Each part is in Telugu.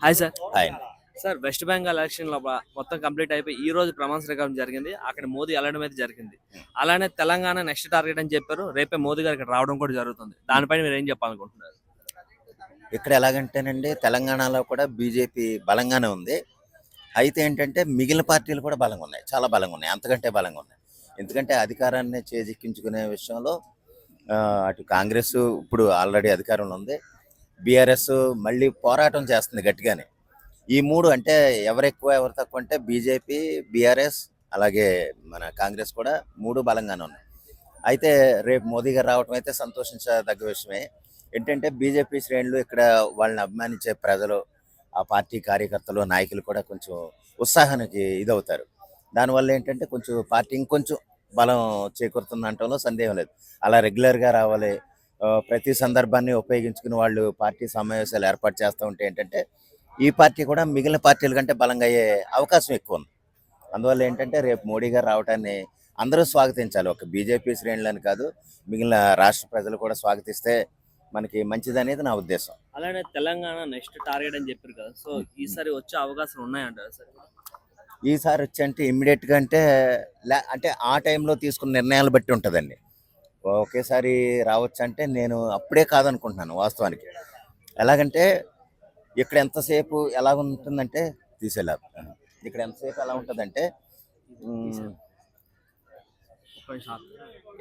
Hi sir. ఆయన సార్ వెస్ట్ బెంగాల్ ఎలక్షన్ లో మొత్తం కంప్లీట్ అయిపోయి ఈ రోజు ప్రమాణ స్వీకారం జరిగింది. అక్కడ మోదీ వెళ్ళడం అయితే జరిగింది. అలానే తెలంగాణ నెక్స్ట్ టార్గెట్ అని చెప్పారు. రేపే మోదీ గారు ఇక్కడ రావడం కూడా జరుగుతుంది. దానిపైన మీరు ఏం చెప్పాలనుకుంటున్నారు? ఇక్కడ ఎలాగంటేనండి, తెలంగాణలో కూడా బీజేపీ బలంగానే ఉంది. అయితే ఏంటంటే మిగిలిన పార్టీలు కూడా బలంగా ఉన్నాయి, చాలా బలంగా ఉన్నాయి, అంతకంటే బలంగా ఉన్నాయి. ఎందుకంటే అధికారాన్ని చేజిక్కించుకునే విషయంలో అటు కాంగ్రెస్ ఇప్పుడు ఆల్రెడీ అధికారంలో ఉంది, బీఆర్ఎస్ మళ్ళీ పోరాటం చేస్తుంది గట్టిగానే. ఈ మూడు అంటే ఎవరు ఎక్కువ ఎవరు తక్కువ అంటే బీజేపీ, బీఆర్ఎస్, అలాగే మన కాంగ్రెస్ కూడా మూడు బలంగానే ఉన్నాయి. అయితే రేపు మోదీ గారు రావటం అయితే సంతోషించదగ్గ విషయమే. ఏంటంటే బీజేపీ శ్రేణులు ఇక్కడ వాళ్ళని అభిమానించే ప్రజలు, ఆ పార్టీ కార్యకర్తలు, నాయకులు కూడా కొంచెం ఉత్సాహానికి ఇదవుతారు. దానివల్ల ఏంటంటే కొంచెం పార్టీ ఇంకొంచెం బలం చేకూరుతుంది అనటంలో సందేహం లేదు. అలా రెగ్యులర్గా రావాలి, ప్రతి సందర్భాన్ని ఉపయోగించుకుని వాళ్ళు పార్టీ సమావేశాలు ఏర్పాటు చేస్తూ ఉంటే ఏంటంటే ఈ పార్టీ కూడా మిగిలిన పార్టీల కంటే బలంగా అయ్యే అవకాశం ఎక్కువ ఉంది. అందువల్ల ఏంటంటే రేపు మోడీ గారు రావడాన్ని అందరూ స్వాగతించాలి. ఒక బీజేపీ శ్రేణులని కాదు, మిగిలిన రాష్ట్ర ప్రజలు కూడా స్వాగతిస్తే మనకి మంచిదనేది నా ఉద్దేశం. అలానే తెలంగాణ నెక్స్ట్ టార్గెట్ అని చెప్పారు కదా, సో ఈసారి వచ్చే అవకాశాలు ఉన్నాయంటారు సార్? ఈసారి వచ్చి అంటే ఇమ్మీడియట్గా అంటే అంటే ఆ టైంలో తీసుకున్న నిర్ణయాలు బట్టి ఉంటుందండి. ఒకేసారి రావచ్చు అంటే నేను అప్పుడే కాదనుకుంటున్నాను వాస్తవానికి. ఎలాగంటే ఇక్కడ ఎంతసేపు ఎలా ఉంటుందంటే తీసేలాగా, ఇక్కడ ఎంతసేపు ఎలా ఉంటుందంటే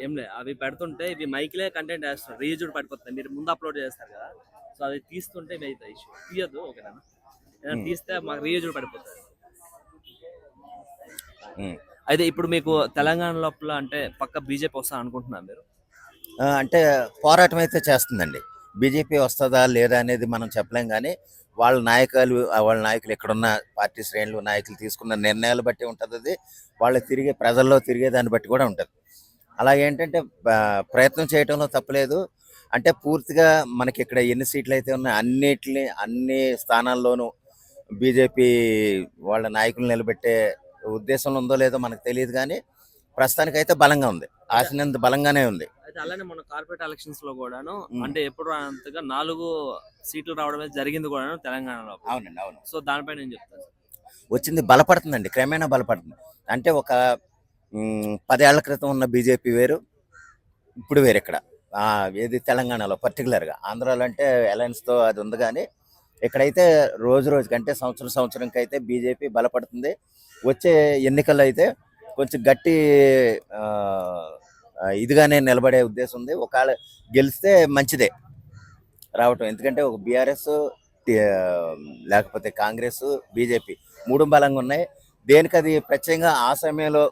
ఏం లేదు, అవి పెడుతుంటే ఇవి మైక్లే కంటెంట్ వేస్తారు, రీయూజ్డ్ పడిపోతుంది. మీరు ముందు అప్లోడ్ చేస్తారు కదా, సో అది తీస్తుంటే అవుతుంది ఇష్యూ. తీయద్దు ఓకేనా? ఏదైనా తీస్తే మాకు రీయూజ్డ్ పడిపోతుంది. అయితే ఇప్పుడు మీకు తెలంగాణ లోపల అంటే పక్క బీజేపీ వస్తా అనుకుంటున్నారు మీరు? అంటే పోరాటం అయితే చేస్తుందండి. బీజేపీ వస్తుందా లేదా అనేది మనం చెప్పలేం, కానీ వాళ్ళ నాయకులు ఇక్కడున్న పార్టీ శ్రేణులు నాయకులు తీసుకున్న నిర్ణయాలు బట్టి ఉంటుంది. అది వాళ్ళు ప్రజల్లో తిరిగే దాన్ని బట్టి కూడా ఉంటుంది. అలాగేంటంటే ప్రయత్నం చేయడంలో తప్పలేదు. అంటే పూర్తిగా మనకి ఇక్కడ ఎన్ని సీట్లు అయితే ఉన్నాయో అన్ని స్థానాల్లోనూ బీజేపీ వాళ్ళ నాయకులు నిలబెట్టే ఉద్దేశంలో ఉందో లేదో మనకు తెలియదు, కానీ ప్రస్తుతానికైతే బలంగా ఉంది, ఆశనంత బలంగానే ఉంది. అయితే అలానే మన కార్పొరేట్ ఎలక్షన్స్ లో కూడాను అంటే ఎప్పుడు అంతగా 4 సీట్లు రావడం జరిగింది కూడాను తెలంగాణలో. అవునండి, అవును. సో దానిపైన నేను చెప్తాను. వచ్చింది బలపడుతుందండి, క్రమేణా బలపడుతుంది. అంటే ఒక 10 ఏళ్ల క్రితం ఉన్న బీజేపీ వేరు, ఇప్పుడు వేరు. ఇక్కడ ఏది తెలంగాణలో పర్టికులర్గా, ఆంధ్రాలో అంటే అలయన్స్తో అది ఉంది, కానీ ఇక్కడైతే రోజుకి అంటే సంవత్సరంకి అయితే బీజేపీ బలపడుతుంది. వచ్చే ఎన్నికల్లో అయితే కొంచెం గట్టి ఇదిగానే నిలబడే ఉద్దేశం ఉంది. ఒకవేళ గెలిస్తే మంచిదే రావటం, ఎందుకంటే ఒక బీఆర్ఎస్ లేకపోతే కాంగ్రెస్, బీజేపీ మూడు బలంగా ఉన్నాయి. దేనికది ప్రత్యేకంగా ఆ సమయంలో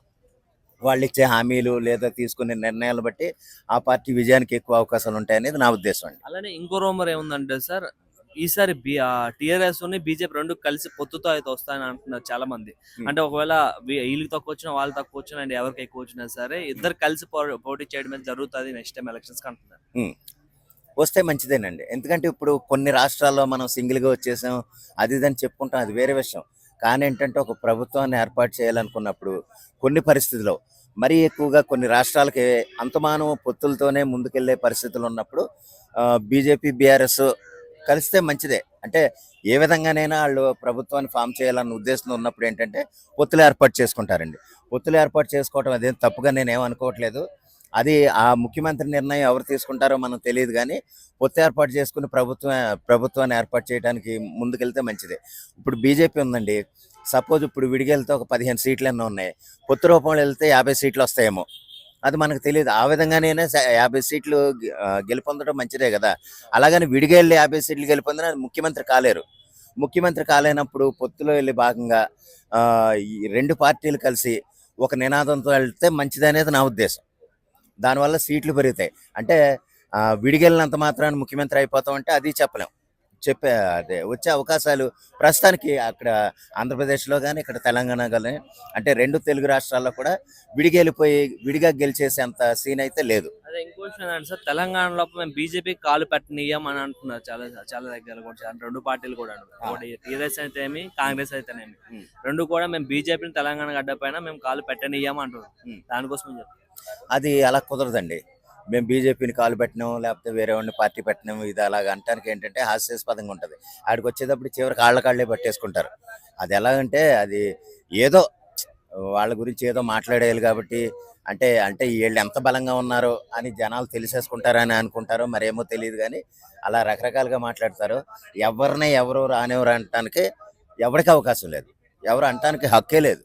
వాళ్ళు ఇచ్చే హామీలు లేదా తీసుకునే నిర్ణయాలు బట్టి ఆ పార్టీ విజయానికి ఎక్కువ అవకాశాలు ఉంటాయనేది నా ఉద్దేశం అండి. అలానే ఇంకో రూమర్ ఏముందంటే సార్, ఈసారి టీఆర్ఎస్ బీజేపీ రెండు కలిసి పొత్తుతో అయితే వస్తాయని అంటున్నారు చాలా మంది. అంటే ఒకవేళ వీళ్ళకి తక్కువ వచ్చినా వాళ్ళు తక్కువ వచ్చినా అండ్ ఎవరికి ఎక్కువ వచ్చినా సరే ఇద్దరు కలిసి పోటీ చేయడం జరుగుతుంది నెక్స్ట్ టైం ఎలక్షన్స్ అంటున్నారు. వస్తే మంచిదేనండి, ఎందుకంటే ఇప్పుడు కొన్ని రాష్ట్రాల్లో మనం సింగిల్గా వచ్చేసాం అది ఇదని చెప్పుకుంటాం, అది వేరే విషయం. కానీ ఏంటంటే ఒక ప్రభుత్వాన్ని ఏర్పాటు చేయాలనుకున్నప్పుడు కొన్ని పరిస్థితుల్లో మరీ ఎక్కువగా కొన్ని రాష్ట్రాలకి అంతమానం పొత్తులతోనే ముందుకెళ్లే పరిస్థితులు ఉన్నప్పుడు బీజేపీ, బీఆర్ఎస్ కలిస్తే మంచిదే. అంటే ఏ విధంగానైనా వాళ్ళు ప్రభుత్వాన్ని ఫామ్ చేయాలన్న ఉద్దేశం ఉన్నప్పుడు ఏంటంటే పొత్తులు ఏర్పాటు చేసుకుంటారండి. పొత్తులు ఏర్పాటు చేసుకోవడం అదేం తప్పుగా నేనేం అనుకోవట్లేదు. అది ఆ ముఖ్యమంత్రి నిర్ణయం ఎవరు తీసుకుంటారో మనం తెలియదు, కానీ పొత్తు ఏర్పాటు చేసుకుని ప్రభుత్వాన్ని ఏర్పాటు చేయడానికి ముందుకెళ్తే మంచిదే. ఇప్పుడు బీజేపీ ఉందండి, సపోజ్ ఇప్పుడు విడిగెళ్తే ఒక 15 సీట్లు ఎన్నో ఉన్నాయి, పొత్తు రూపంలో వెళ్తే 50 సీట్లు వస్తాయేమో, అది మనకు తెలియదు. ఆ విధంగానే 50 సీట్లు గెలుపొందడం మంచిదే కదా. అలాగని విడిగా వెళ్ళి 50 సీట్లు గెలుపొందిన ముఖ్యమంత్రి కాలేరు. ముఖ్యమంత్రి కాలేనప్పుడు పొత్తులో వెళ్ళి భాగంగా ఈ రెండు పార్టీలు కలిసి ఒక నినాదంతో వెళ్తే మంచిదనేది నా ఉద్దేశం. దానివల్ల సీట్లు పెరుగుతాయి. అంటే విడిగెళ్ళినంత మాత్రాన్ని ముఖ్యమంత్రి అయిపోతాం అంటే అది చెప్పలేం. అదే వచ్చే అవకాశాలు ప్రస్తుతానికి అక్కడ ఆంధ్రప్రదేశ్లో కానీ ఇక్కడ తెలంగాణ కానీ అంటే రెండు తెలుగు రాష్ట్రాల్లో కూడా విడిగా గెలిచేసేంత సీన్ అయితే లేదు. అదే ఇంకో విషయం ఏంటంటే సార్, తెలంగాణలో మేము బీజేపీ కాలు పెట్టనీయం అని అంటున్నారు చాలా దగ్గర కూడా, రెండు పార్టీలు కూడా. టీఆర్ఎస్ అయితేనేమి, కాంగ్రెస్ అయితేనేమి, రెండు కూడా మేము బీజేపీని తెలంగాణ గడ్డ పైన మేము కాలు పెట్టనీయం అంటున్నాం. దానికోసం అది అలా కుదరదండి. మేము బీజేపీని కాలు పెట్టినాం లేకపోతే వేరే వాడిని పార్టీ పెట్టినాము ఇది అలాగ అంటానికి ఏంటంటే హాస్యాస్పదంగా ఉంటుంది. ఆడికి వచ్చేటప్పుడు చివరికి కాళ్ళే పట్టేసుకుంటారు. అది ఎలాగంటే అది ఏదో వాళ్ళ గురించి ఏదో మాట్లాడేయాలి కాబట్టి అంటే అంటే వీళ్ళు ఎంత బలంగా ఉన్నారో అని జనాలు తెలిసేసుకుంటారని అనుకుంటారో మరేమో తెలియదు కానీ అలా రకరకాలుగా మాట్లాడతారు. ఎవరిని ఎవరు రానివ్వరు అనటానికి ఎవరికి అవకాశం లేదు, ఎవరు అంటానికి హక్కే లేదు.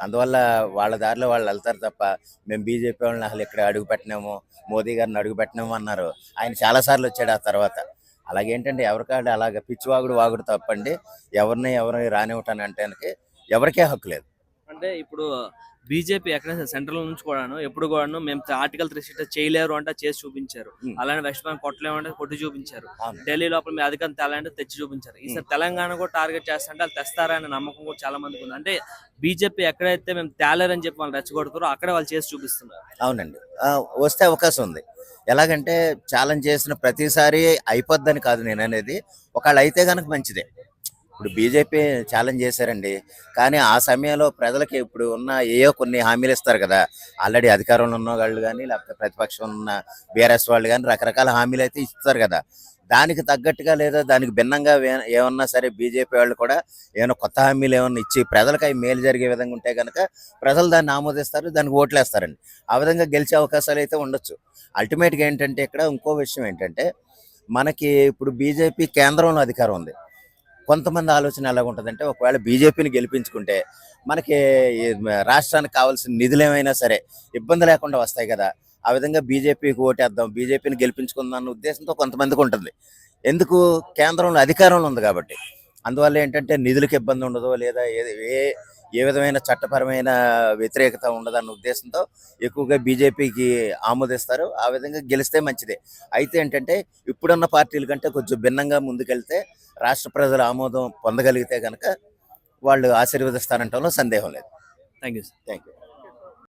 అందువల్ల వాళ్ళ దారిలో వాళ్ళు వెళ్తారు తప్ప మేము బీజేపీ వాళ్ళని అసలు ఇక్కడ అడుగు పెట్టినాము, మోదీ గారిని అడుగు పెట్టినాము అన్నారు. ఆయన చాలాసార్లు వచ్చాడు ఆ తర్వాత. అలాగేంటంటే ఎవరికాడు అలాగ పిచ్చివాగుడు వాగుడు తప్పండి. ఎవరిని రానివ్వటానికి అంటానికి ఎవరికే హక్కు లేదు. అంటే ఇప్పుడు బీజేపీ ఎక్కడైనా సెంట్రల్ నుంచి కూడాను ఎప్పుడు కూడాను మేము ఆర్టికల్ 3 చేయలేరు అంటే చేసి చూపించారు. అలానే వెస్ట్ బెంగాల్ కొట్టలేము అంటే కొట్టి చూపించారు. అవును. ఢిల్లీ లోపల మీ అధికారం తేలంటే తెచ్చి చూపించారు. ఈసారి తెలంగాణ కూడా టార్గెట్ చేస్తారంటే వాళ్ళు తెస్తారనే నమ్మకం కూడా చాలా మందికి ఉంది. అంటే బీజేపీ ఎక్కడైతే మేము తేలేరని చెప్పి వాళ్ళు రెచ్చగొడతారో అక్కడే వాళ్ళు చేసి చూపిస్తున్నారు. అవునండి. వస్తే అవకాశం ఉంది. ఎలాగంటే ఛాలెంజ్ చేసిన ప్రతిసారి అయిపోద్దని కాదు నేను అనేది. ఒకవేళ అయితే కనుక మంచిదే. ఇప్పుడు బీజేపీ ఛాలెంజ్ చేశారండి, కానీ ఆ సమయంలో ప్రజలకి ఇప్పుడు ఉన్న ఏయో కొన్ని హామీలు ఇస్తారు కదా. ఆల్రెడీ అధికారంలో ఉన్న వాళ్ళు కానీ లేకపోతే ప్రతిపక్షం ఉన్న బీఆర్ఎస్ వాళ్ళు కానీ రకరకాల హామీలు అయితే ఇస్తారు కదా. దానికి తగ్గట్టుగా లేదా దానికి భిన్నంగా ఏమన్నా సరే బీజేపీ వాళ్ళు కూడా ఏమైనా కొత్త హామీలు ఏమన్నా ఇచ్చి ప్రజలకు అవి మేలు జరిగే విధంగా ఉంటే కనుక ప్రజలు దాన్ని ఆమోదిస్తారు, దానికి ఓట్లేస్తారండి. ఆ విధంగా గెలిచే అవకాశాలు అయితే ఉండొచ్చు. అల్టిమేట్గా ఏంటంటే ఇక్కడ ఇంకో విషయం ఏంటంటే మనకి ఇప్పుడు బీజేపీ కేంద్రంలో అధికారం ఉంది. కొంతమంది ఆలోచన ఎలాగ ఉంటుందంటే ఒకవేళ బీజేపీని గెలిపించుకుంటే మనకి ఈ రాష్ట్రానికి కావాల్సిన నిధులు ఏమైనా సరే ఇబ్బంది లేకుండా వస్తాయి కదా. ఆ విధంగా బీజేపీకి ఓటేద్దాం, బీజేపీని గెలిపించుకుందాం అన్న ఉద్దేశంతో కొంతమందికి ఉంటుంది. ఎందుకు? కేంద్రంలో అధికారంలో ఉంది కాబట్టి. అందువల్ల ఏంటంటే నిధులకు ఇబ్బంది ఉండదు, లేదా ఏ విధమైన చట్టపరమైన వ్యతిరేకత ఉండదన్న ఉద్దేశంతో ఎక్కువగా బీజేపీకి ఆమోదిస్తారు. ఆ విధంగా గెలిస్తే మంచిదే. అయితే ఏంటంటే ఇప్పుడున్న పార్టీల కంటే కొంచెం భిన్నంగా ముందుకెళ్తే రాష్ట్ర ప్రజల ఆమోదం పొందగలిగితే కనుక వాళ్ళు ఆశీర్వదిస్తారంటంలో సందేహం లేదు. Thank you. Thank you.